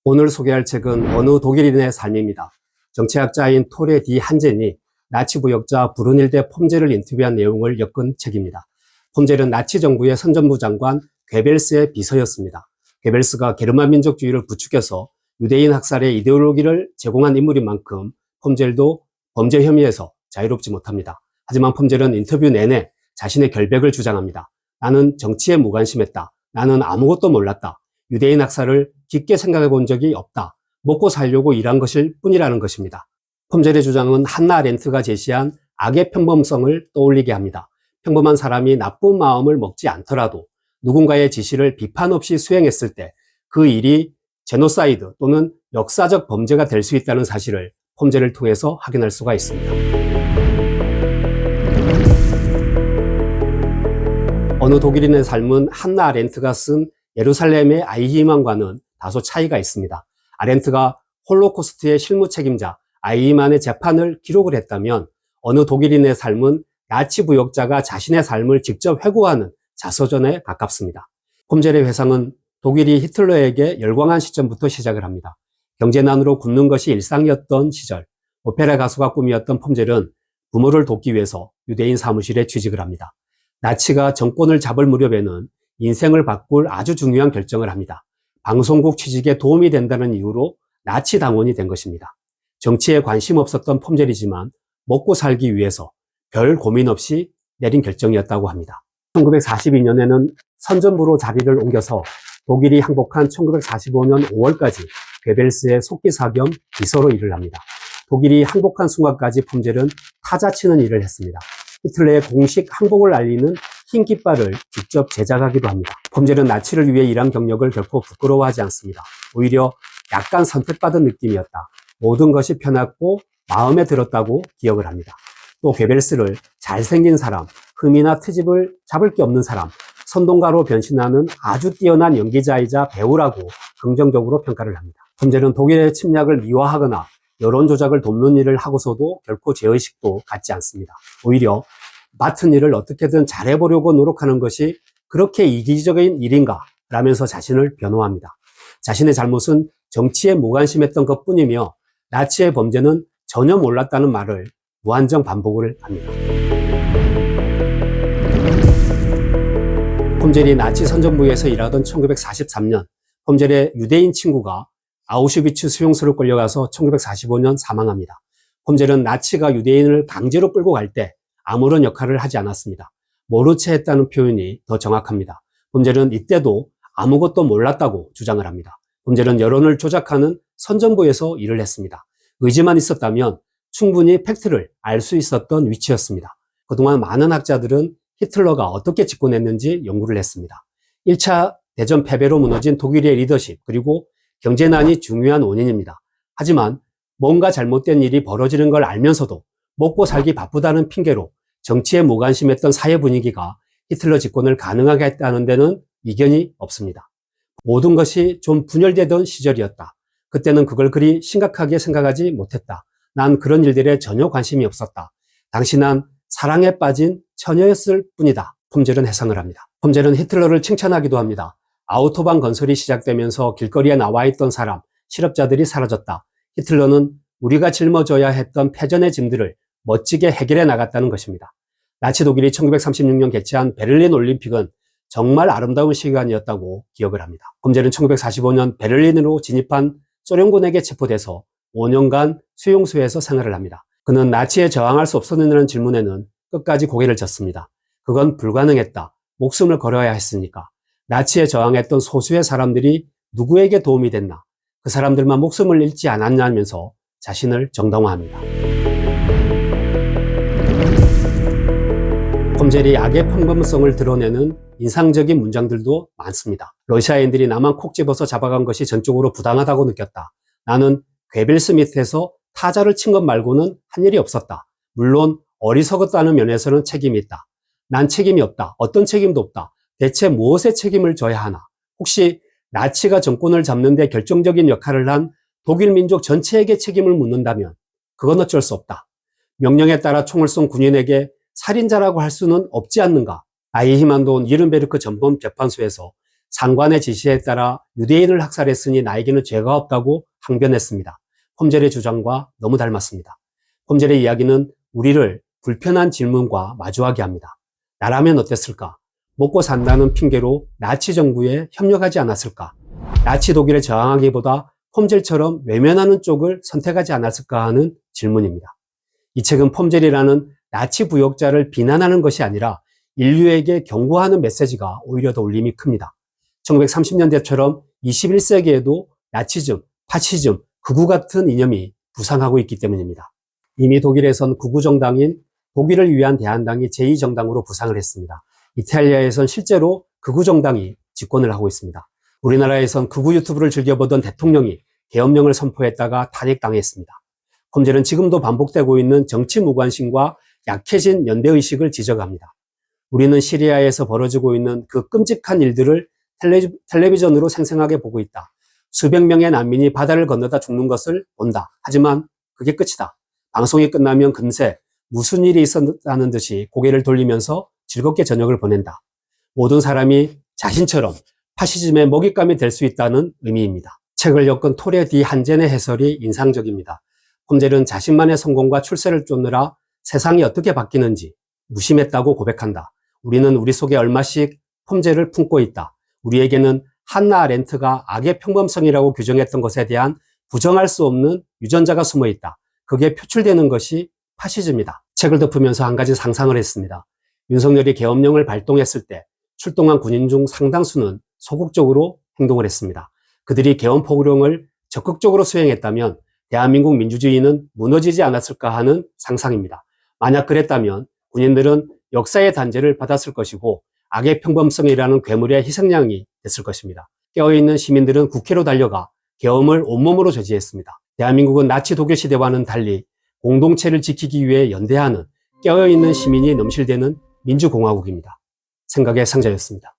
오늘 소개할 책은 어느 독일인의 삶입니다. 정치학자인 토레 디 한젠이 나치 부역자 브루닐데 폼젤을 인터뷰한 내용을 엮은 책입니다. 폼젤은 나치 정부의 선전부 장관 괴벨스의 비서였습니다. 괴벨스가 게르만 민족주의를 부추겨서 유대인 학살의 이데올로기를 제공한 인물인 만큼 폼젤도 범죄 혐의에서 자유롭지 못합니다. 하지만 폼젤은 인터뷰 내내 자신의 결백을 주장합니다. 나는 정치에 무관심했다. 나는 아무것도 몰랐다. 유대인 학살을 깊게 생각해 본 적이 없다. 먹고 살려고 일한 것일 뿐이라는 것입니다. 폼젤의 주장은 한나 아렌트가 제시한 악의 평범성을 떠올리게 합니다. 평범한 사람이 나쁜 마음을 먹지 않더라도 누군가의 지시를 비판 없이 수행했을 때 그 일이 제노사이드 또는 역사적 범죄가 될 수 있다는 사실을 폼젤을 통해서 확인할 수가 있습니다. 어느 독일인의 삶은 한나 아렌트가 쓴 예루살렘의 아이히만과는 다소 차이가 있습니다. 아렌트가 홀로코스트의 실무 책임자 아이히만의 재판을 기록을 했다면 어느 독일인의 삶은 나치 부역자가 자신의 삶을 직접 회고하는 자서전에 가깝습니다. 폼젤의 회상은 독일이 히틀러에게 열광한 시점부터 시작을 합니다. 경제난으로 굶는 것이 일상이었던 시절, 오페라 가수가 꿈이었던 폼젤은 부모를 돕기 위해서 유대인 사무실에 취직을 합니다. 나치가 정권을 잡을 무렵에는 인생을 바꿀 아주 중요한 결정을 합니다. 방송국 취직에 도움이 된다는 이유로 나치 당원이 된 것입니다. 정치에 관심 없었던 폼젤이지만 먹고 살기 위해서 별 고민 없이 내린 결정이었다고 합니다. 1942년에는 선전부로 자리를 옮겨서 독일이 항복한 1945년 5월까지 괴벨스의 속기사 겸 비서로 일을 합니다. 독일이 항복한 순간까지 폼젤은 타자 치는 일을 했습니다. 히틀러의 공식 항복을 알리는 흰 깃발을 직접 제작하기도 합니다. 폼젤은 나치를 위해 일한 경력을 결코 부끄러워하지 않습니다. 오히려 약간 선택받은 느낌이었다. 모든 것이 편했고 마음에 들었다고 기억을 합니다. 또 괴벨스를 잘생긴 사람, 흠이나 트집을 잡을 게 없는 사람, 선동가로 변신하는 아주 뛰어난 연기자이자 배우라고 긍정적으로 평가를 합니다. 폼젤은 독일의 침략을 미화하거나 여론 조작을 돕는 일을 하고서도 결코 죄의식도 갖지 않습니다. 오히려 맡은 일을 어떻게든 잘해보려고 노력하는 것이 그렇게 이기적인 일인가 라면서 자신을 변호합니다. 자신의 잘못은 정치에 무관심했던 것뿐이며 나치의 범죄는 전혀 몰랐다는 말을 무한정 반복을 합니다. 폼젤이 나치 선전부에서 일하던 1943년 폼젤의 유대인 친구가 아우슈비츠 수용소로 끌려가서 1945년 사망합니다. 폼젤은 나치가 유대인을 강제로 끌고 갈 때 아무런 역할을 하지 않았습니다. 모른 채 했다는 표현이 더 정확합니다. 폼젤은 이때도 아무것도 몰랐다고 주장을 합니다. 폼젤은 여론을 조작하는 선전부에서 일을 했습니다. 의지만 있었다면 충분히 팩트를 알 수 있었던 위치였습니다. 그동안 많은 학자들은 히틀러가 어떻게 집권했는지 연구를 했습니다. 1차 대전 패배로 무너진 독일의 리더십 그리고 경제난이 중요한 원인입니다. 하지만 뭔가 잘못된 일이 벌어지는 걸 알면서도 먹고 살기 바쁘다는 핑계로 정치에 무관심했던 사회 분위기가 히틀러 집권을 가능하게 했다는 데는 이견이 없습니다. 모든 것이 좀 분열되던 시절이었다. 그때는 그걸 그리 심각하게 생각하지 못했다. 난 그런 일들에 전혀 관심이 없었다. 당신은 사랑에 빠진 처녀였을 뿐이다. 폼젤은 해석을 합니다. 폼젤은 히틀러를 칭찬하기도 합니다. 아우토반 건설이 시작되면서 길거리에 나와 있던 사람, 실업자들이 사라졌다. 히틀러는 우리가 짊어져야 했던 패전의 짐들을 멋지게 해결해 나갔다는 것입니다. 나치 독일이 1936년 개최한 베를린 올림픽은 정말 아름다운 시간이었다고 기억을 합니다. 폼젤은 1945년 베를린으로 진입한 소련군에게 체포돼서 5년간 수용소에서 생활을 합니다. 그는 나치에 저항할 수 없었느냐는 질문에는 끝까지 고개를 젓습니다. 그건 불가능했다. 목숨을 걸어야 했으니까. 나치에 저항했던 소수의 사람들이 누구에게 도움이 됐나? 그 사람들만 목숨을 잃지 않았냐면서 자신을 정당화합니다. 폼젤이 악의 평범성을 드러내는 인상적인 문장들도 많습니다. 러시아인들이 나만 콕 집어서 잡아간 것이 전적으로 부당하다고 느꼈다. 나는 괴벨스 밑에서 타자를 친 것 말고는 한 일이 없었다. 물론 어리석었다는 면에서는 책임이 있다. 난 책임이 없다. 어떤 책임도 없다. 대체 무엇에 책임을 져야 하나? 혹시 나치가 정권을 잡는 데 결정적인 역할을 한 독일 민족 전체에게 책임을 묻는다면 그건 어쩔 수 없다. 명령에 따라 총을 쏜 군인에게 살인자라고 할 수는 없지 않는가? 아이히만도 니른베르크 전범 재판소에서 상관의 지시에 따라 유대인을 학살했으니 나에게는 죄가 없다고 항변했습니다. 폼젤의 주장과 너무 닮았습니다. 폼젤의 이야기는 우리를 불편한 질문과 마주하게 합니다. 나라면 어땠을까? 먹고 산다는 핑계로 나치 정부에 협력하지 않았을까? 나치 독일에 저항하기보다 폼젤처럼 외면하는 쪽을 선택하지 않았을까 하는 질문입니다. 이 책은 폼젤이라는 나치 부역자를 비난하는 것이 아니라 인류에게 경고하는 메시지가 오히려 더 울림이 큽니다. 1930년대처럼 21세기에도 나치즘, 파시즘, 극우 같은 이념이 부상하고 있기 때문입니다. 이미 독일에선 극우 정당인 독일을 위한 대한당이 제2정당으로 부상을 했습니다. 이탈리아에선 실제로 극우 정당이 집권을 하고 있습니다. 우리나라에선 극우 유튜브를 즐겨보던 대통령이 계엄령을 선포했다가 탄핵당했습니다. 폼젤은 지금도 반복되고 있는 정치 무관심과 약해진 연대의식을 지적합니다. 우리는 시리아에서 벌어지고 있는 그 끔찍한 일들을 텔레비전으로 생생하게 보고 있다. 수백 명의 난민이 바다를 건너다 죽는 것을 본다. 하지만 그게 끝이다. 방송이 끝나면 금세 무슨 일이 있었다는 듯이 고개를 돌리면서 즐겁게 저녁을 보낸다. 모든 사람이 자신처럼 파시즘의 먹잇감이 될 수 있다는 의미입니다. 책을 엮은 토레 디 한젠의 해설이 인상적입니다. 폼젤은 자신만의 성공과 출세를 쫓느라 세상이 어떻게 바뀌는지 무심했다고 고백한다. 우리는 우리 속에 얼마씩 폼젤을 품고 있다. 우리에게는 한나 아렌트가 악의 평범성이라고 규정했던 것에 대한 부정할 수 없는 유전자가 숨어 있다. 그게 표출되는 것이 파시즘이다. 책을 덮으면서 한 가지 상상을 했습니다. 윤석열이 계엄령을 발동했을 때 출동한 군인 중 상당수는 소극적으로 행동을 했습니다. 그들이 계엄 포고령을 적극적으로 수행했다면 대한민국 민주주의는 무너지지 않았을까 하는 상상입니다. 만약 그랬다면 군인들은 역사의 단죄를 받았을 것이고 악의 평범성이라는 괴물의 희생양이 됐을 것입니다. 깨어있는 시민들은 국회로 달려가 계엄을 온몸으로 저지했습니다. 대한민국은 나치 독일 시대와는 달리 공동체를 지키기 위해 연대하는 깨어있는 시민이 넘실대는 민주공화국입니다. 생각의 상자였습니다.